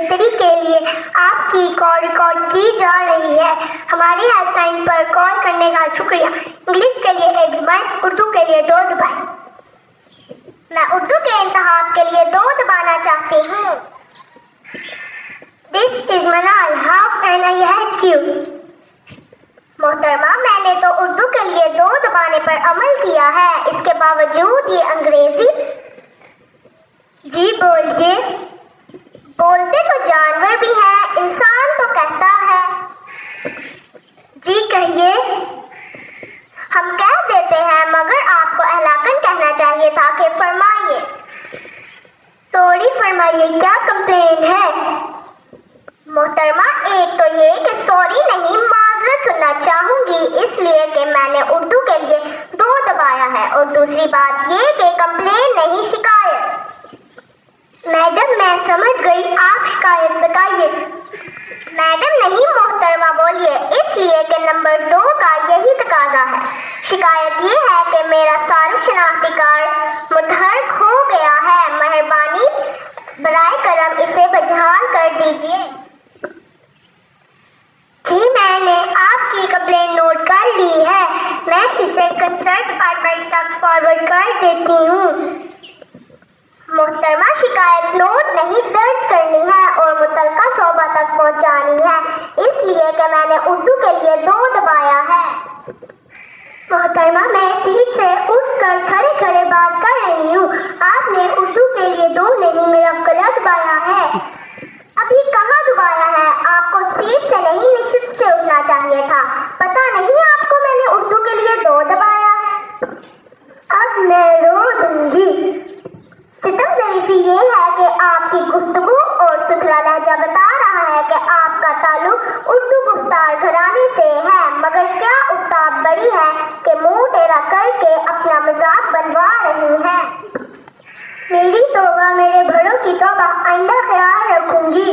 بہتری کے لیے آپ کی کال ریکارڈ کی جا رہی ہے۔ ہماری ہیلپ لائن پر کال کرنے کا شکریہ۔ انگلش کے لیے 1 دبائیں، اردو کے لیے 2 دبائیں۔ میں اردو کے انتخاب کے لیے 2 دبانا چاہتی ہوں۔ This is Manal. How can I help you? محترمہ، میں نے تو اردو کے لیے 2 دبانے پر عمل کیا ہے، اس کے باوجود یہ انگریزی۔ جی بولیے۔ بولتے تو جانور بھی ہیں، انسان تو کہتا ہے۔ جی کہیے۔ ہم کہہ دیتے ہیں مگر آپ کو اہلاکن کہنا چاہیے تھا کہ فرمائیے۔ سوری فرمائیے، کیا کمپلین ہے؟ محترمہ، ایک تو یہ کہ سوری نہیں معذرت سننا چاہوں گی اس لیے کہ میں نے اردو کے لیے 2 دبایا ہے، اور دوسری بات یہ کہ کمپلین نہیں شکایت۔ میڈم میں سمجھ گئی، آپ شکایت بتائیے۔ میڈم نہیں محترمہ، بولیے، اس لیے کہ نمبر 2 کا یہی تقاضا ہے۔ شکایت یہ ہے کہ میرا صارف شناختی کارڈ متحرک ہو گیا ہے، مہربانی برائے کرم اسے بحال کر دیجیے۔ جی میں نے آپ کی کمپلین نوٹ کر لی ہے، میں اسے کنسرن ڈپارٹمنٹ تک فارورڈ کر دیتی ہوں۔ محترمہ، شکایت نوٹ نہیں درج کرنی ہے اور متعلقہ شعبہ تک پہنچانی ہے، اس لیے کہ میں نے اردو کے لیے 2 دبایا ہے۔ محترمہ، میں سیٹ سے اٹھ کر کھڑے کھڑے بات کر رہی ہوں، آپ نے اردو کے لیے 2 نہیں میرا گلا دبایا ہے۔ ابھی کہاں دبایا ہے؟ آپ کو سیٹ سے نہیں نشست سے اٹھنا چاہیے تھا، پتہ نہیں آپ کو میں نے اردو کے لیے 2 دبایا ہے۔ اب میں رو دوں گی۔ ستم ظریفی یہ ہے کہ آپ کی گفتگو اور ستھرا لہجہ بتا رہا ہے کہ آپ کا تعلق اردو گفتار گھرانے سے ہے، مگر کیا افتاب بڑی ہے کہ منہ ٹیڑھا کر کے اپنا مذاق بنوا رہی ہیں۔ میری توبہ، میرے بڑوں کی توبہ، آئندہ خیال رکھوں گی۔